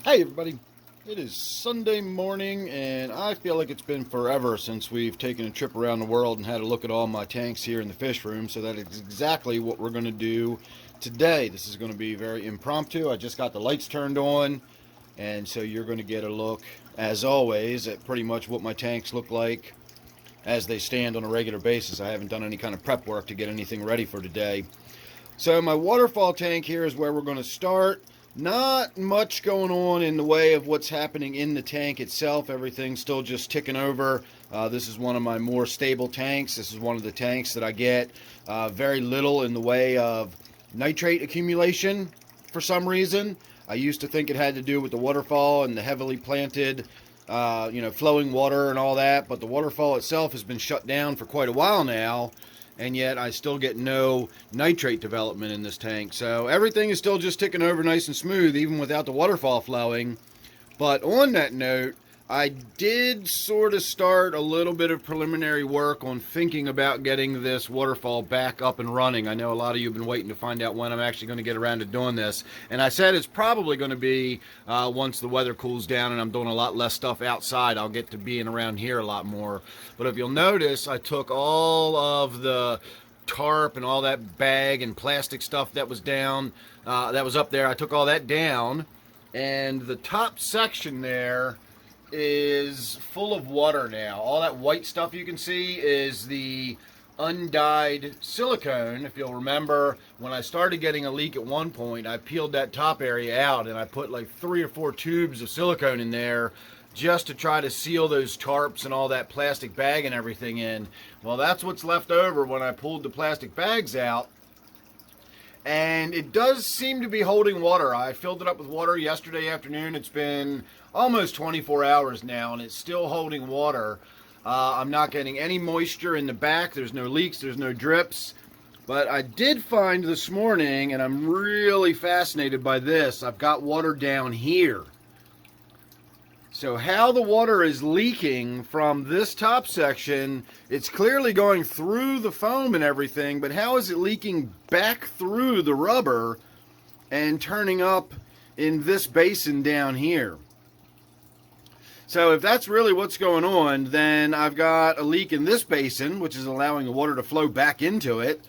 Hey everybody, it is Sunday morning and I feel like it's been forever since we've taken a trip around the world and had a look at all my tanks here in the fish room, so that is exactly what we're going to do today. This is going to be very impromptu. I just got the lights turned on, and so you're going to get a look, as always, at pretty much what my tanks look like as they stand on a regular basis. I haven't done any kind of prep work to get anything ready for today. So my waterfall tank here is where we're going to start. Not much going on in the way of what's happening in the tank itself. Everything's still just ticking over. This is one of my more stable tanks. This is one of the tanks that I get very little in the way of nitrate accumulation for some reason. I used to think it had to do with the waterfall and the heavily planted flowing water and all that, but the waterfall itself has been shut down for quite a while now, and yet I still get no nitrate development in this tank. So everything is still just ticking over nice and smooth, even without the waterfall flowing. But on that note, I did sort of start a little bit of preliminary work on thinking about getting this waterfall back up and running. I know a lot of you have been waiting to find out when I'm actually going to get around to doing this. And I said it's probably going to be once the weather cools down and I'm doing a lot less stuff outside. I'll get to being around here a lot more. But if you'll notice, I took all of the tarp and all that bag and plastic stuff that was down, that was up there. I took all that down, and the top section there is full of water now. All that white stuff you can see is the undyed silicone. If you'll remember, when I started getting a leak at one point, I peeled that top area out and I put like 3 or 4 tubes of silicone in there just to try to seal those tarps and all that plastic bag and everything in. Well, that's what's left over when I pulled the plastic bags out. And it does seem to be holding water. I filled it up with water yesterday afternoon. It's been almost 24 hours now, and it's still holding water. I'm not getting any moisture in the back. There's no leaks. There's no drips. But I did find this morning, and I'm really fascinated by this, I've got water down here. So how the water is leaking from this top section, it's clearly going through the foam and everything, but how is it leaking back through the rubber and turning up in this basin down here? So if that's really what's going on, then I've got a leak in this basin, which is allowing the water to flow back into it,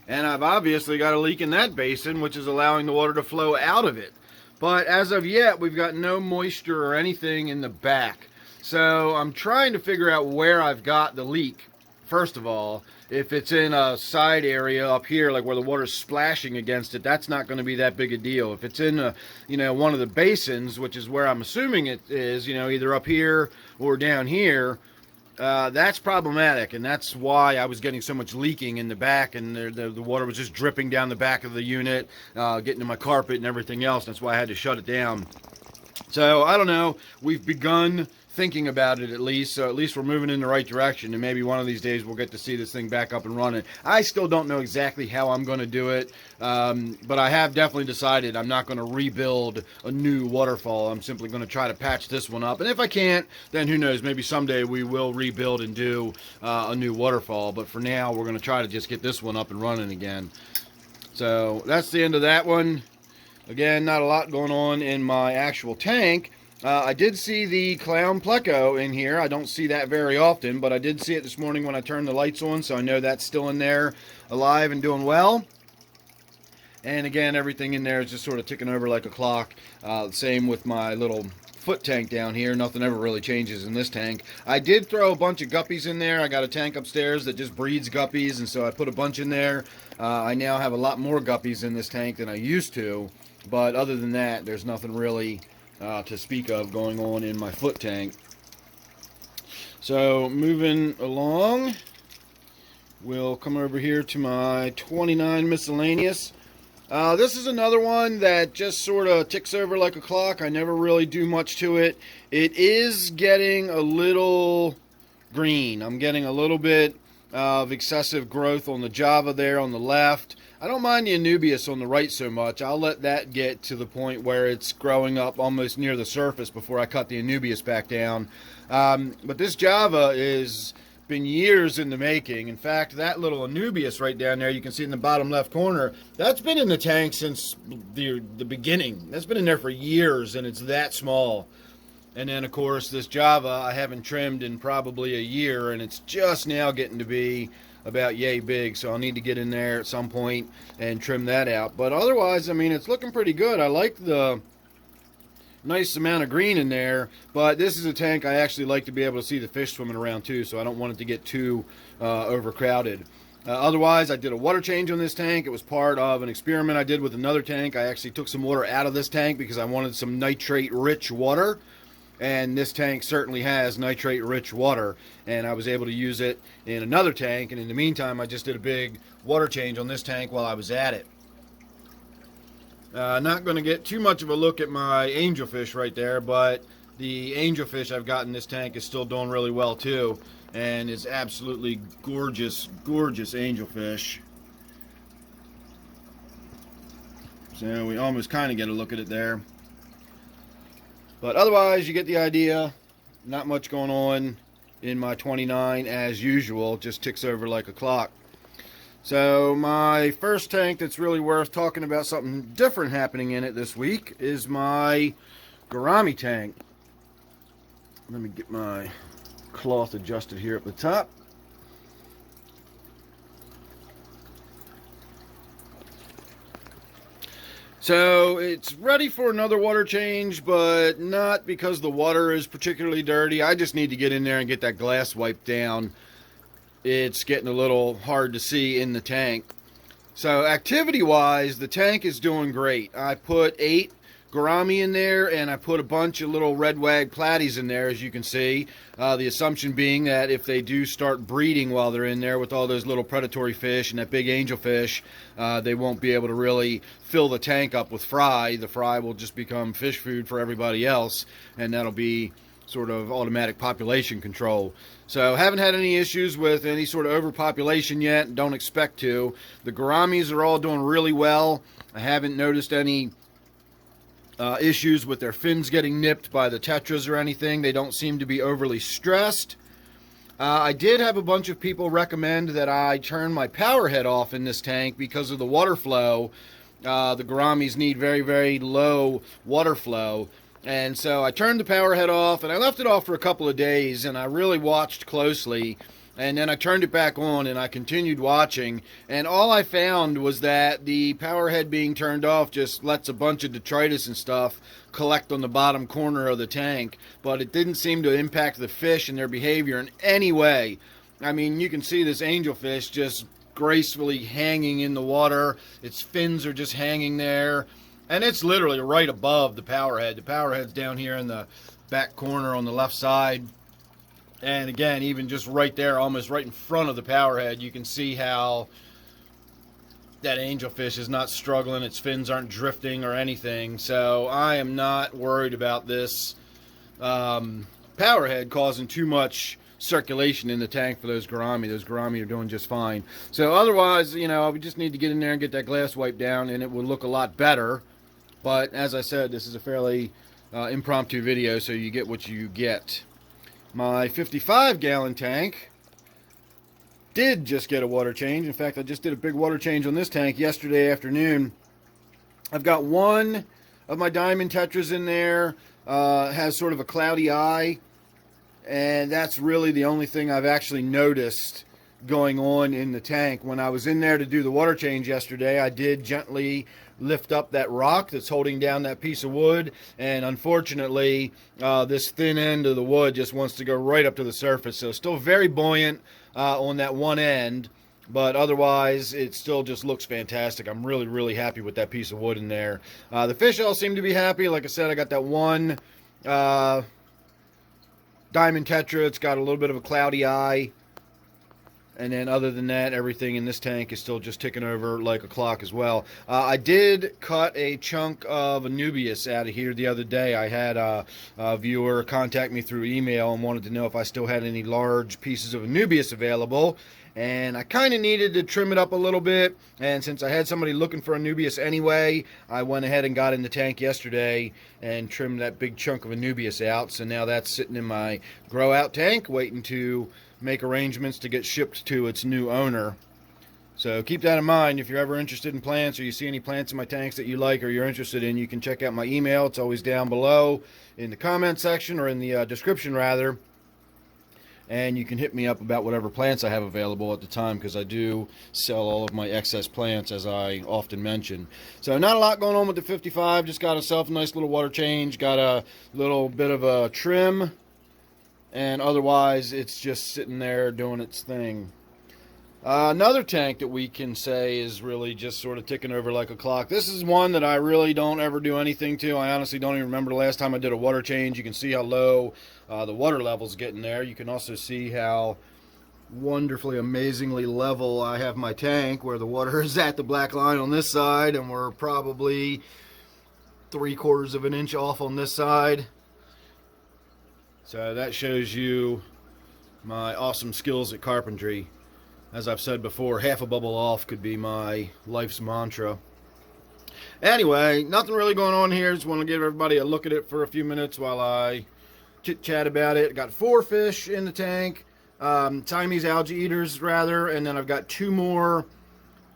and I've obviously got a leak in that basin, which is allowing the water to flow out of it. But as of yet, we've got no moisture or anything in the back. So I'm trying to figure out where I've got the leak. First of all, if it's in a side area up here, like where the water's splashing against it, that's not going to be that big a deal. If it's in one of the basins, which is where I'm assuming it is, either up here or down here, that's problematic, and that's why I was getting so much leaking in the back, and the water was just dripping down the back of the unit, getting to my carpet and everything else. That's why I had to shut it down. So I don't know. We've begun thinking about it, at least, so at least we're moving in the right direction, and maybe one of these days we'll get to see this thing back up and running. I still don't know exactly how I'm going to do it, but I have definitely decided I'm not going to rebuild a new waterfall. I'm simply going to try to patch this one up, and if I can't, then who knows, maybe someday we will rebuild and do a new waterfall, but for now we're going to try to just get this one up and running again. So that's the end of that one. Again, not a lot going on in my actual tank. I did see the clown pleco in here. I don't see that very often, but I did see it this morning when I turned the lights on, so I know that's still in there, alive and doing well. And again, everything in there is just sort of ticking over like a clock. Same with my little foot tank down here. Nothing ever really changes in this tank. I did throw a bunch of guppies in there. I got a tank upstairs that just breeds guppies, and so I put a bunch in there. I now have a lot more guppies in this tank than I used to, but other than that, there's nothing really to speak of going on in my foot tank. So moving along, we'll come over here to my 29 miscellaneous. This is another one that just sort of ticks over like a clock. I never really do much to it. It is getting a little green. I'm getting a little bit of excessive growth on the Java there on the left. I don't mind the Anubias on the right so much. I'll let that get to the point where it's growing up almost near the surface before I cut the Anubias back down. But this Java is been years in the making. In fact, that little Anubias right down there, you can see in the bottom left corner, that's been in the tank since the beginning. That's been in there for years, and it's that small. And then, of course, this Java I haven't trimmed in probably a year, and it's just now getting to be about yay big, so I'll need to get in there at some point and trim that out. But otherwise, I mean, it's looking pretty good. I like the nice amount of green in there, but this is a tank I actually like to be able to see the fish swimming around too, so I don't want it to get too overcrowded. Otherwise, I did a water change on this tank. It was part of an experiment I did with another tank. I actually took some water out of this tank because I wanted some nitrate-rich water. And this tank certainly has nitrate-rich water, and I was able to use it in another tank, and in the meantime I just did a big water change on this tank while I was at it. Not going to get too much of a look at my angelfish right there, but the angelfish I've got in this tank is still doing really well too, and it's absolutely gorgeous, gorgeous angelfish. So we almost kind of get a look at it there. But otherwise, you get the idea. Not much going on in my 29 as usual. Just ticks over like a clock. So my first tank that's really worth talking about something different happening in it this week is my Gourami Tank. Let me get my cloth adjusted here at the top. So it's ready for another water change, but not because the water is particularly dirty. I just need to get in there and get that glass wiped down. It's getting a little hard to see in the tank. So activity-wise, the tank is doing great. I put 8 Gourami in there, and I put a bunch of little red wag platies in there, as you can see. The assumption being that if they do start breeding while they're in there with all those little predatory fish and that big angelfish, they won't be able to really fill the tank up with fry. The fry will just become fish food for everybody else, and that'll be sort of automatic population control. So haven't had any issues with any sort of overpopulation yet, and don't expect to. The Gouramis are all doing really well. I haven't noticed any issues with their fins getting nipped by the Tetras or anything. They don't seem to be overly stressed. I did have a bunch of people recommend that I turn my power head off in this tank because of the water flow. The Gouramis need very, very low water flow. And so I turned the power head off, and I left it off for a couple of days, and I really watched closely. And then I turned it back on, and I continued watching, and all I found was that the power head being turned off just lets a bunch of detritus and stuff collect on the bottom corner of the tank, but it didn't seem to impact the fish and their behavior in any way. I mean, you can see this angelfish just gracefully hanging in the water. Its fins are just hanging there, and it's literally right above the power head. The power head's down here in the back corner on the left side. And again, even just right there, almost right in front of the power head, you can see how that angelfish is not struggling. Its fins aren't drifting or anything. So I am not worried about this power head causing too much circulation in the tank for those Gourami. Those Gourami are doing just fine. So otherwise, you know, we just need to get in there and get that glass wiped down, and it will look a lot better. But as I said, this is a fairly impromptu video, so you get what you get. My 55-gallon tank did just get a water change. In fact, I just did a big water change on this tank yesterday afternoon. I've got one of my diamond Tetras in there. Has sort of a cloudy eye, and that's really the only thing I've actually noticed going on in the tank. When I was in there to do the water change yesterday, I did gently lift up that rock that's holding down that piece of wood, and unfortunately this thin end of the wood just wants to go right up to the surface. So still very buoyant on that one end, but otherwise it still just looks fantastic. I'm really happy with that piece of wood in there. The fish all seem to be happy. Like I said, I got that one diamond Tetra. It's got a little bit of a cloudy eye. And then other than that, everything in this tank is still just ticking over like a clock as well. I did cut a chunk of Anubias out of here the other day. I had a viewer contact me through email and wanted to know if I still had any large pieces of Anubias available. And I kind of needed to trim it up a little bit. And since I had somebody looking for Anubias anyway, I went ahead and got in the tank yesterday and trimmed that big chunk of Anubias out. So now that's sitting in my grow out tank waiting to make arrangements to get shipped to its new owner. So keep that in mind. If you're ever interested in plants, or you see any plants in my tanks that you like or you're interested in, you can check out my email. It's always down below in the comment section, or in the description rather. And you can hit me up about whatever plants I have available at the time, because I do sell all of my excess plants, as I often mention. So not a lot going on with the 55. Just got myself a nice little water change. Got a little bit of a trim. And otherwise, it's just sitting there doing its thing. Another tank that we can say is really just sort of ticking over like a clock. This is one that I really don't ever do anything to. I honestly don't even remember the last time I did a water change. You can see how low the water level's getting there. You can also see how wonderfully, amazingly level I have my tank, where the water is at the black line on this side, and we're probably 3/4 of an inch off on this side. So that shows you my awesome skills at carpentry. As I've said before, half a bubble off could be my life's mantra. Anyway, nothing really going on here. Just want to give everybody a look at it for a few minutes while I chit-chat about it. Got 4 fish in the tank, Siamese algae eaters rather, and then I've got 2 more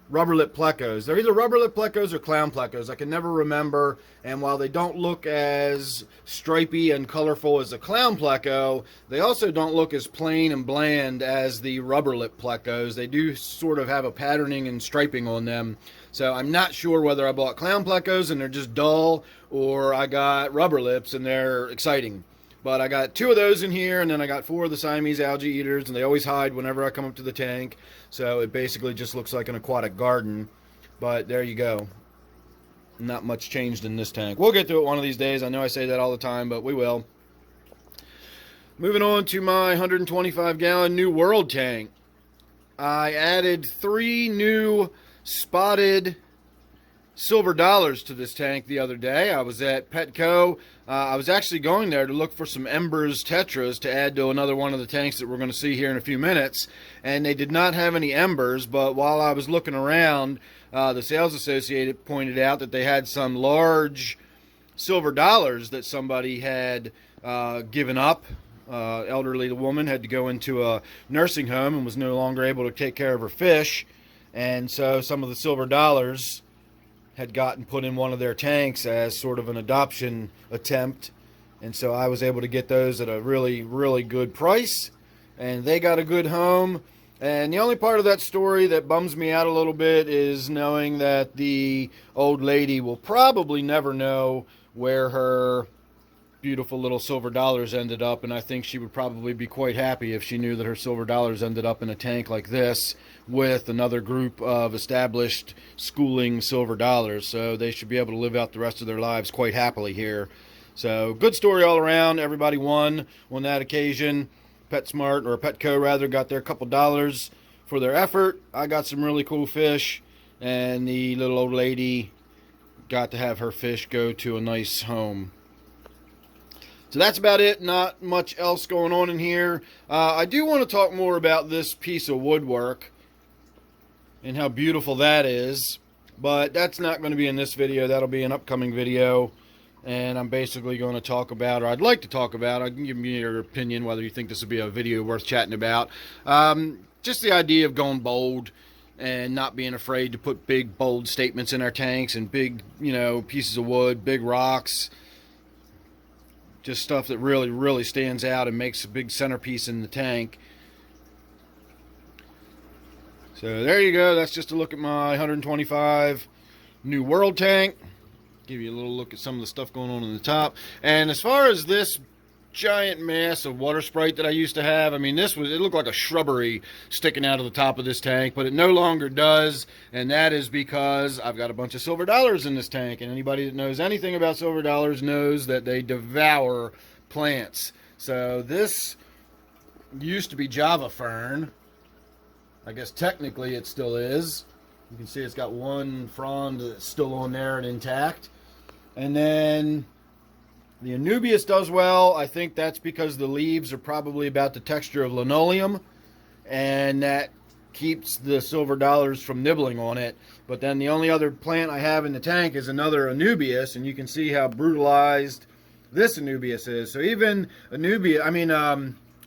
rubber lip plecos. They're either rubber lip plecos or clown plecos. I can never remember. And while they don't look as stripy and colorful as a clown pleco, they also don't look as plain and bland as the rubber lip plecos. They do sort of have a patterning and striping on them. So I'm not sure whether I bought clown plecos and they're just dull, or I got rubber lips and they're exciting. But I got 2 of those in here, and then I got 4 of the Siamese algae eaters, and they always hide whenever I come up to the tank. So it basically just looks like an aquatic garden. But there you go. Not much changed in this tank. We'll get to it one of these days. I know I say that all the time, but we will. Moving on to my 125-gallon New World tank. I added 3 new spotted silver dollars to this tank the other day. I was at Petco. I was actually going there to look for some Embers Tetras to add to another one of the tanks that we're going to see here in a few minutes, and they did not have any Embers. But while I was looking around, the sales associate pointed out that they had some large silver dollars that somebody had given up. Elderly woman had to go into a nursing home and was no longer able to take care of her fish, and so some of the silver dollars had gotten put in one of their tanks as sort of an adoption attempt. And so I was able to get those at a really, really good price, and they got a good home. And the only part of that story that bums me out a little bit is knowing that the old lady will probably never know where her beautiful little silver dollars ended up, and I think she would probably be quite happy if she knew that her silver dollars ended up in a tank like this with another group of established schooling silver dollars. So they should be able to live out the rest of their lives quite happily here. So good story all around. Everybody won on that occasion. PetSmart, or Petco rather, got their couple dollars for their effort. I got some really cool fish, and the little old lady got to have her fish go to a nice home. So that's about it. Not much else going on in here. I do want to talk more about this piece of woodwork and how beautiful that is, but that's not going to be in this video. That'll be an upcoming video, and I'm basically going to talk about, or I'd like to talk about, I can give you your opinion whether you think this would be a video worth chatting about. Just the idea of going bold and not being afraid to put big, bold statements in our tanks, and big, pieces of wood, big rocks. Just stuff that really, really stands out and makes a big centerpiece in the tank. So there you go. That's just a look at my 125 New World tank. Give you a little look at some of the stuff going on in the top. And as far as this giant mass of water sprite that I used to have, I mean, it looked like a shrubbery sticking out of the top of this tank, but it no longer does, and that is because I've got a bunch of silver dollars in this tank, and anybody that knows anything about silver dollars knows that they devour plants. So this used to be Java fern. I guess technically it still is. You can see it's got one frond that's still on there and intact. And then the Anubias does well. I think that's because the leaves are probably about the texture of linoleum, and that keeps the silver dollars from nibbling on it. But then the only other plant I have in the tank is another Anubias, and you can see how brutalized this Anubias is. So even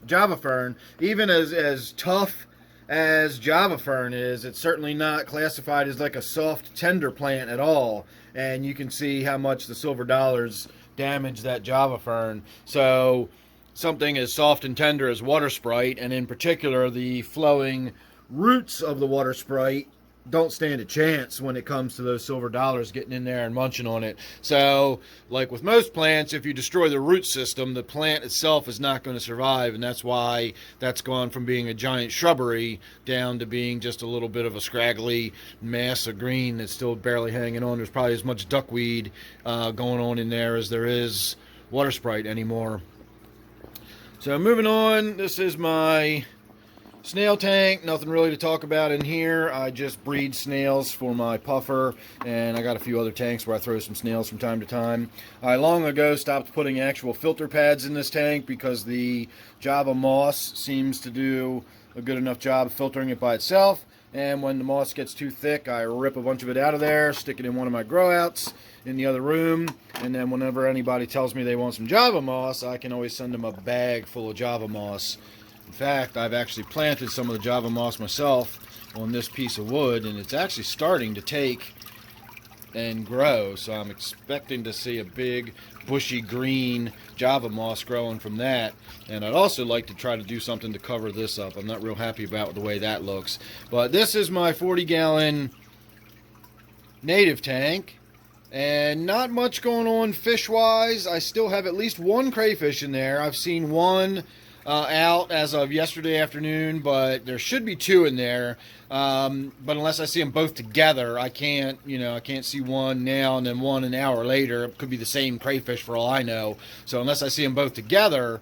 Java fern, even as tough as Java fern is, it's certainly not classified as like a soft, tender plant at all. And you can see how much the silver dollars damage that Java fern. So something as soft and tender as water sprite, and in particular the flowing roots of the water sprite, don't stand a chance when it comes to those silver dollars getting in there and munching on it. So, like with most plants, if you destroy the root system, the plant itself is not going to survive, and that's why that's gone from being a giant shrubbery down to being just a little bit of a scraggly mass of green that's still barely hanging on. There's probably as much duckweed going on in there as there is water sprite anymore. So moving on, this is my snail tank. Nothing really to talk about in here. I just breed snails for my puffer, and I got a few other tanks where I throw some snails from time to time. I long ago stopped putting actual filter pads in this tank because the Java moss seems to do a good enough job of filtering it by itself, and when the moss gets too thick, I rip a bunch of it out of there, stick it in one of my grow outs in the other room, and then whenever anybody tells me they want some Java moss, I can always send them a bag full of Java moss. In fact, I've actually planted some of the Java moss myself on this piece of wood, and it's actually starting to take and grow. So I'm expecting to see a big, bushy green Java moss growing from that. And I'd also like to try to do something to cover this up. I'm not real happy about the way that looks. But this is my 40-gallon native tank. And not much going on fish-wise. I still have at least one crayfish in there. I've seen one out as of yesterday afternoon, but there should be two in there. But unless I see them both together, I can't see one now and then one an hour later. It could be the same crayfish for all I know. So unless I see them both together,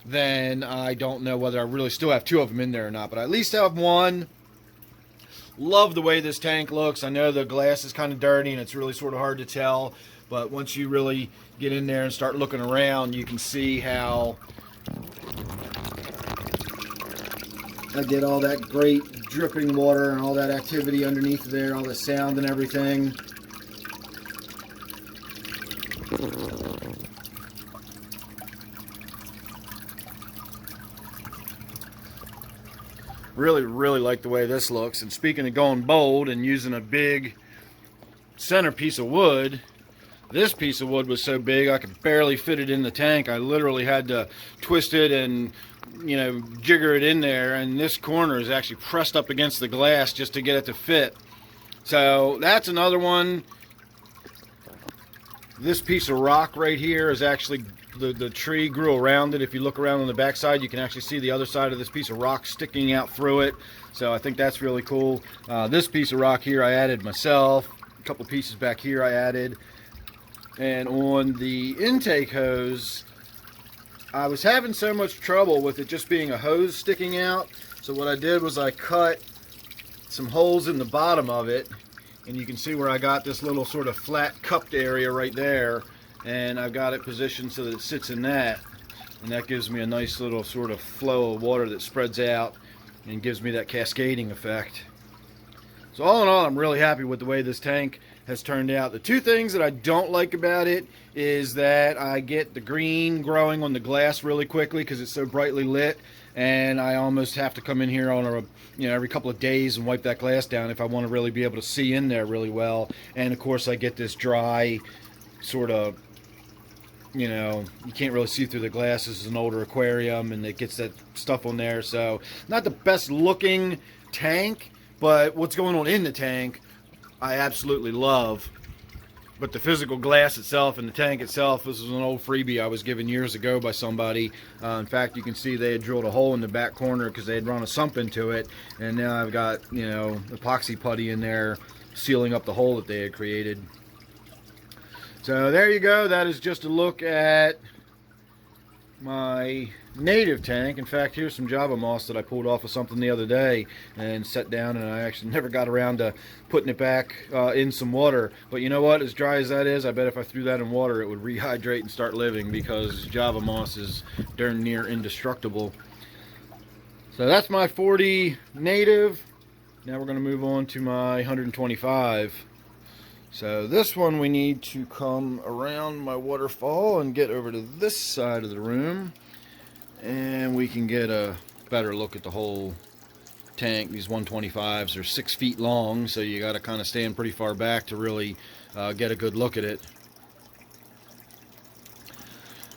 then I don't know whether I really still have two of them in there or not. But I at least have one. Love the way this tank looks. I know the glass is kind of dirty and it's really sort of hard to tell, but once you really get in there and start looking around, you can see how I get all that great dripping water and all that activity underneath there, all the sound and everything. Really like the way this looks. And speaking of going bold and using a big center piece of wood, this piece of wood was so big I could barely fit it in the tank. I literally had to twist it and jigger it in there, and this corner is actually pressed up against the glass just to get it to fit. So that's another one. This piece of rock right here is actually the tree grew around it. If you look around on the back side, you can actually see the other side of this piece of rock sticking out through it. So I think that's really cool. This piece of rock here I added myself. A couple pieces back here I added. And on the intake hose, I was having so much trouble with it just being a hose sticking out. So what I did was I cut some holes in the bottom of it, and you can see where I got this little sort of flat cupped area right there, and I've got it positioned so that it sits in that, and that gives me a nice little sort of flow of water that spreads out and gives me that cascading effect. So all in all, I'm really happy with the way this tank has turned out. The two things that I don't like about it is that I get the green growing on the glass really quickly because it's so brightly lit, and I almost have to come in here on every couple of days and wipe that glass down if I want to really be able to see in there really well. And of course I get this dry sort of, you can't really see through the glass. This is an older aquarium and it gets that stuff on there. So not the best looking tank, but what's going on in the tank I absolutely love. But the physical glass itself and the tank itself, this is an old freebie I was given years ago by somebody. In fact, you can see they had drilled a hole in the back corner because they had run a sump into it, and now I've got epoxy putty in there sealing up the hole that they had created. So there you go. That is just a look at my native tank. In fact, here's some Java moss that I pulled off of something the other day and set down, and I actually never got around to putting it back in some water. But you know what, as dry as that is, I bet if I threw that in water it would rehydrate and start living, because Java moss is darn near indestructible. So that's my 40 native. Now we're going to move on to my 125. So this one we need to come around my waterfall and get over to this side of the room. and we can get a better look at the whole tank. These 125s are 6 feet long, so you got to kind of stand pretty far back to really get a good look at it.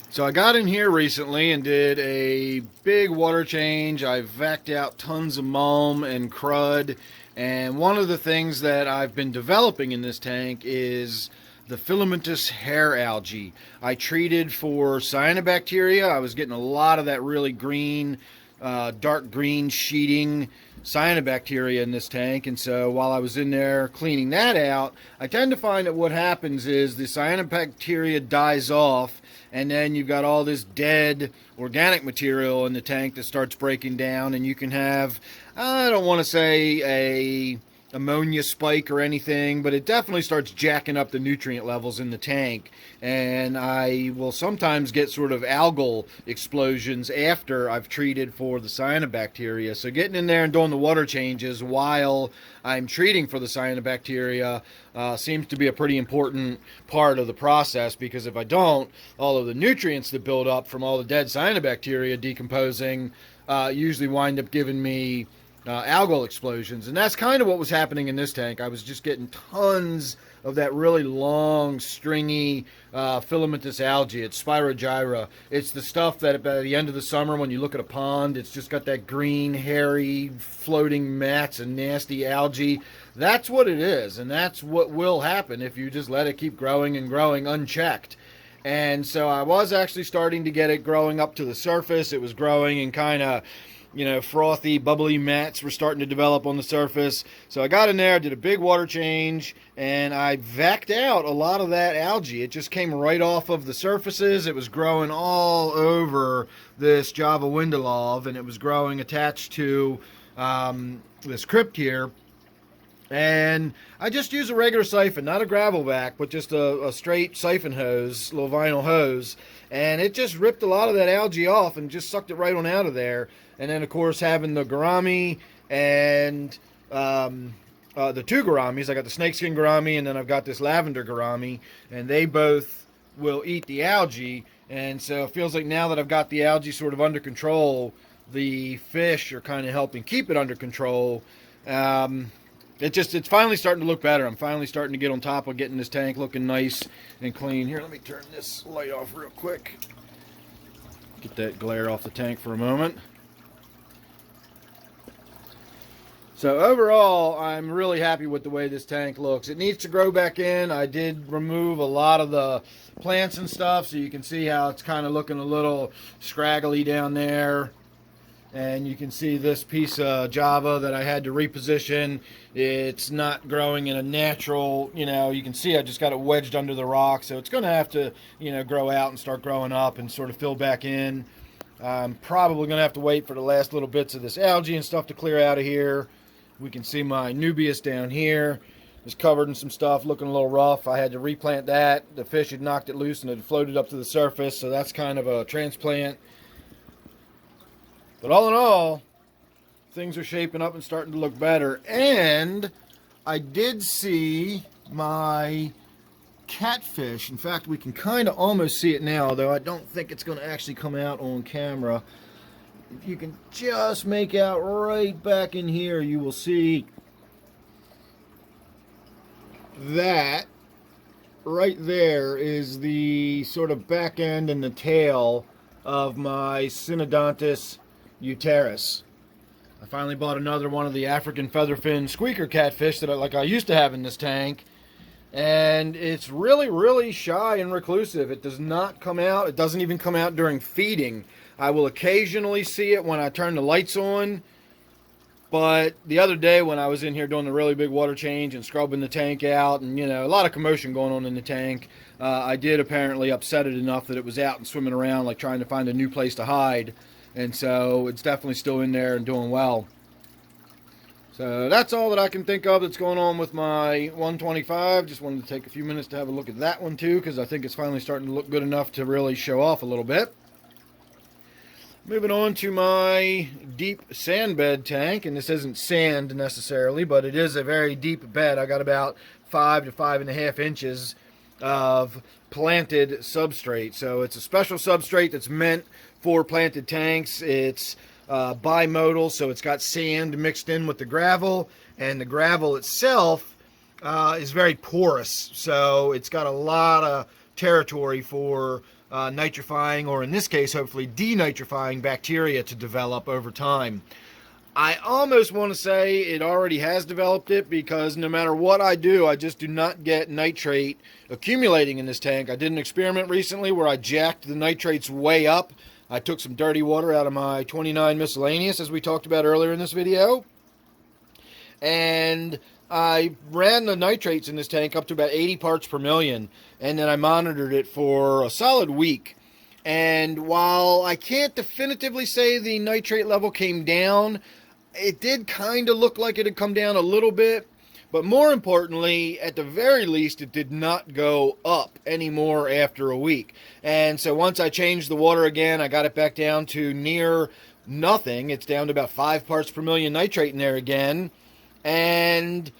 So I got in here recently and did a big water change. I vacked out tons of mulm and crud, and one of the things that I've been developing in this tank is the filamentous hair algae. I treated for cyanobacteria. I was getting a lot of that really green, dark green sheeting cyanobacteria in this tank, and so while I was in there cleaning that out, I tend to find that what happens is the cyanobacteria dies off, and then you've got all this dead organic material in the tank that starts breaking down, and you can have, I don't want to say a ammonia spike or anything, but it definitely starts jacking up the nutrient levels in the tank, and I will sometimes get sort of algal explosions after I've treated for the cyanobacteria. So getting in there and doing the water changes while I'm treating for the cyanobacteria seems to be a pretty important part of the process, because if I don't, all of the nutrients that build up from all the dead cyanobacteria decomposing usually wind up giving me algal explosions, and that's kind of what was happening in this tank. I was just getting tons of that really long, stringy filamentous algae. It's Spirogyra. It's the stuff that by the end of the summer, when you look at a pond, it's just got that green, hairy, floating mats and nasty algae. That's what it is, and that's what will happen if you just let it keep growing and growing unchecked. And so I was actually starting to get it growing up to the surface. It was growing and kind of, frothy, bubbly mats were starting to develop on the surface. So I got in there, did a big water change, and I vacked out a lot of that algae. It just came right off of the surfaces. It was growing all over this Java Windelov, and it was growing attached to this crypt here. And I just use a regular siphon, not a gravel vac, but just a straight siphon hose, little vinyl hose, and it just ripped a lot of that algae off and just sucked it right on out of there. And then, of course, having the gourami and the two gouramis, I got the snakeskin gourami and then I've got this lavender gourami, and they both will eat the algae. And so it feels like now that I've got the algae sort of under control, the fish are kind of helping keep it under control. It's finally starting to look better. I'm finally starting to get on top of getting this tank looking nice and clean. Here, let me turn this light off real quick. Get that glare off the tank for a moment. So overall, I'm really happy with the way this tank looks. It needs to grow back in. I did remove a lot of the plants and stuff, so you can see how it's kind of looking a little scraggly down there. And you can see this piece of Java that I had to reposition. It's not growing in a natural, you can see I just got it wedged under the rock. So it's going to have to, grow out and start growing up and sort of fill back in. I'm probably going to have to wait for the last little bits of this algae and stuff to clear out of here. We can see my Nubius down here. It's covered in some stuff, looking a little rough. I had to replant that. The fish had knocked it loose and it floated up to the surface. So that's kind of a transplant. But all in all, things are shaping up and starting to look better. And I did see my catfish. In fact, we can kind of almost see it now, though I don't think it's going to actually come out on camera. If you can just make out right back in here, you will see that right there is the sort of back end and the tail of my Synodontis Euteris. I finally bought another one of the African featherfin squeaker catfish that I used to have in this tank, and it's really, really shy and reclusive. It does not come out. It doesn't even come out during feeding. I will occasionally see it when I turn the lights on, but the other day when I was in here doing the really big water change and scrubbing the tank out, and a lot of commotion going on in the tank, I did apparently upset it enough that it was out and swimming around like trying to find a new place to hide. And so it's definitely still in there and doing well. So that's all that I can think of that's going on with my 125. Just wanted to take a few minutes to have a look at that one too, because I think it's finally starting to look good enough to really show off a little bit. Moving on to my deep sand bed tank, and this isn't sand necessarily, but it is a very deep bed. I got about 5 to 5.5 inches of planted substrate. So it's a special substrate that's meant for planted tanks. It's bimodal, so it's got sand mixed in with the gravel, and the gravel itself is very porous, so it's got a lot of territory for nitrifying, or in this case, hopefully denitrifying bacteria to develop over time. I almost want to say it already has developed it, because no matter what I do, I just do not get nitrate accumulating in this tank. I did an experiment recently where I jacked the nitrates way up. I took some dirty water out of my 29 miscellaneous, as we talked about earlier in this video, and I ran the nitrates in this tank up to about 80 parts per million, and then I monitored it for a solid week. And while I can't definitively say the nitrate level came down, it did kind of look like it had come down a little bit. But more importantly, at the very least, it did not go up anymore after a week. And so once I changed the water again, I got it back down to near nothing. It's down to about 5 parts per million nitrate in there again. And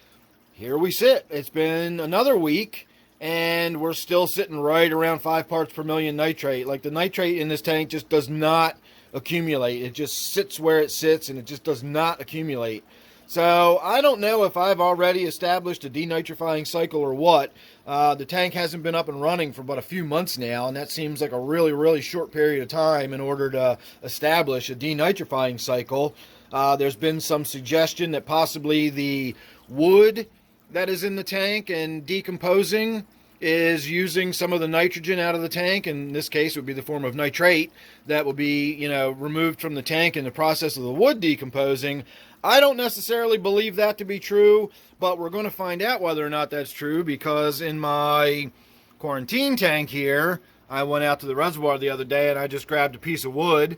here we sit. It's been another week, and we're still sitting right around 5 parts per million nitrate. Like, the nitrate in this tank just does not accumulate. It just sits where it sits, and it just does not accumulate. So I don't know if I've already established a denitrifying cycle or what. The tank hasn't been up and running for but a few months now, and that seems like a really, really short period of time in order to establish a denitrifying cycle. There's been some suggestion that possibly the wood that is in the tank and decomposing is using some of the nitrogen out of the tank. In this case, it would be the form of nitrate that will be, removed from the tank in the process of the wood decomposing. I don't necessarily believe that to be true, but we're going to find out whether or not that's true, because in my quarantine tank here, I went out to the reservoir the other day and I just grabbed a piece of wood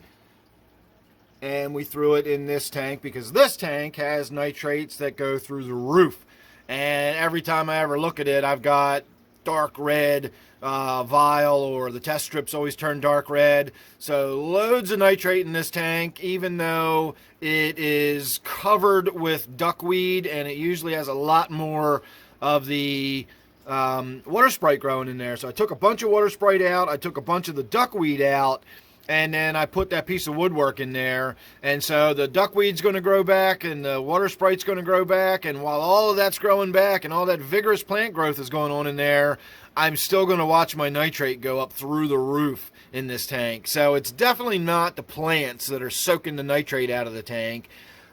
and we threw it in this tank, because this tank has nitrates that go through the roof. And every time I ever look at it, I've got dark red vial, or the test strips always turn dark red. So loads of nitrate in this tank, even though it is covered with duckweed, and it usually has a lot more of the water sprite growing in there. So I took a bunch of water sprite out, I took a bunch of the duckweed out, and then I put that piece of woodwork in there. And so the duckweed's going to grow back, and the water sprite's going to grow back. And while all of that's growing back and all that vigorous plant growth is going on in there, I'm still going to watch my nitrate go up through the roof in this tank. So it's definitely not the plants that are soaking the nitrate out of the tank.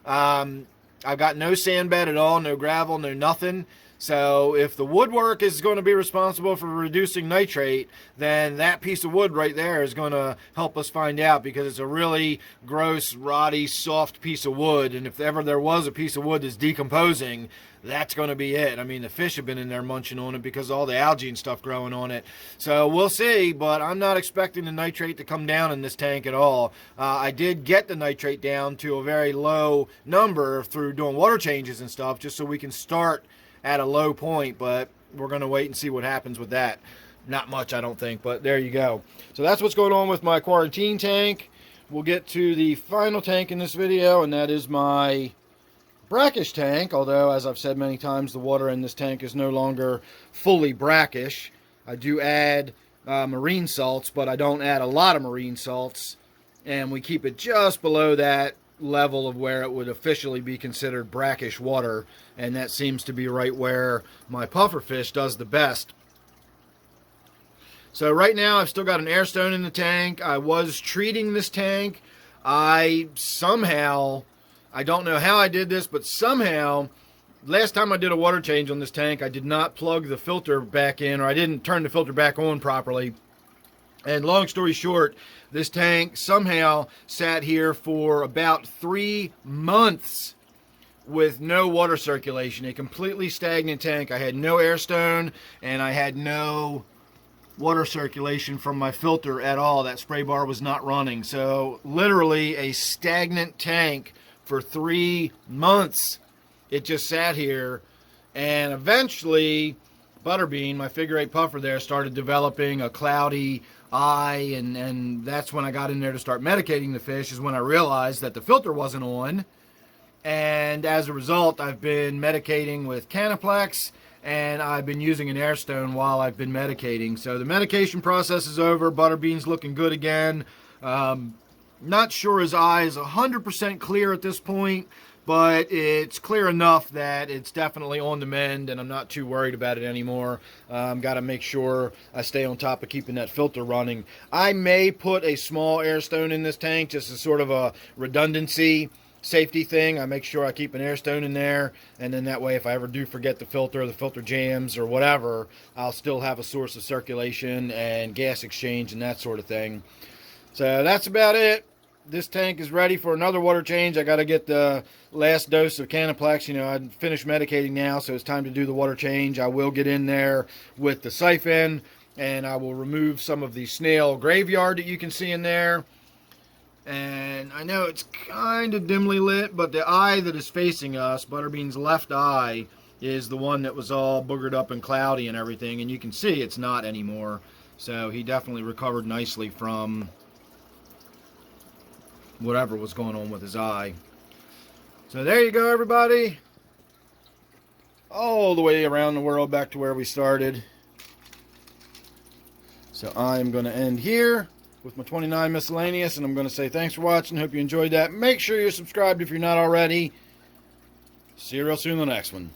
I've got no sand bed at all, no gravel, no nothing. So if the woodwork is going to be responsible for reducing nitrate, then that piece of wood right there is going to help us find out, because it's a really gross, rotty, soft piece of wood. And if ever there was a piece of wood that's decomposing, that's going to be it. I mean, the fish have been in there munching on it because of all the algae and stuff growing on it. So we'll see, but I'm not expecting the nitrate to come down in this tank at all. I did get the nitrate down to a very low number through doing water changes and stuff, just so we can start at a low point, but we're going to wait and see what happens with that. Not much, I don't think, but there you go. So that's what's going on with my quarantine tank. We'll get to the final tank in this video, and that is my brackish tank, although, as I've said many times, the water in this tank is no longer fully brackish. I do add marine salts, but I don't add a lot of marine salts, and we keep it just below that level of where it would officially be considered brackish water, and that seems to be right where my pufferfish does the best. So right now I've still got an air stone in the tank. I was treating this tank. I don't know how I did this, but somehow last time I did a water change on this tank, I did not plug the filter back in, or I didn't turn the filter back on properly. And long story short, this tank somehow sat here for about 3 months with no water circulation. A completely stagnant tank. I had no air stone, and I had no water circulation from my filter at all. That spray bar was not running. So literally a stagnant tank for 3 months. It just sat here, and eventually Butterbean, my figure 8 puffer there, started developing a cloudy eye, and that's when I got in there to start medicating the fish, is when I realized that the filter wasn't on. And as a result, I've been medicating with Canaplex and I've been using an air stone while I've been medicating. So the medication process is over. Butterbean's looking good again. Not sure his eye is 100% clear at this point, but it's clear enough that it's definitely on the mend, and I'm not too worried about it anymore. Got to make sure I stay on top of keeping that filter running. I may put a small air stone in this tank just as sort of a redundancy safety thing. I make sure I keep an air stone in there, and then that way if I ever do forget the filter jams or whatever, I'll still have a source of circulation and gas exchange and that sort of thing. So that's about it. This tank is ready for another water change. I got to get the last dose of Canaplex. You know, I finished medicating now, so it's time to do the water change. I will get in there with the siphon, and I will remove some of the snail graveyard that you can see in there. And I know it's kind of dimly lit, but the eye that is facing us, Butterbean's left eye, is the one that was all boogered up and cloudy and everything, and you can see it's not anymore. So he definitely recovered nicely from whatever was going on with his eye. So there you go, everybody. All the way around the world back to where we started. So I am going to end here with my 29 miscellaneous, and I'm going to say thanks for watching. Hope you enjoyed that. Make sure you're subscribed if you're not already. See you real soon in the next one.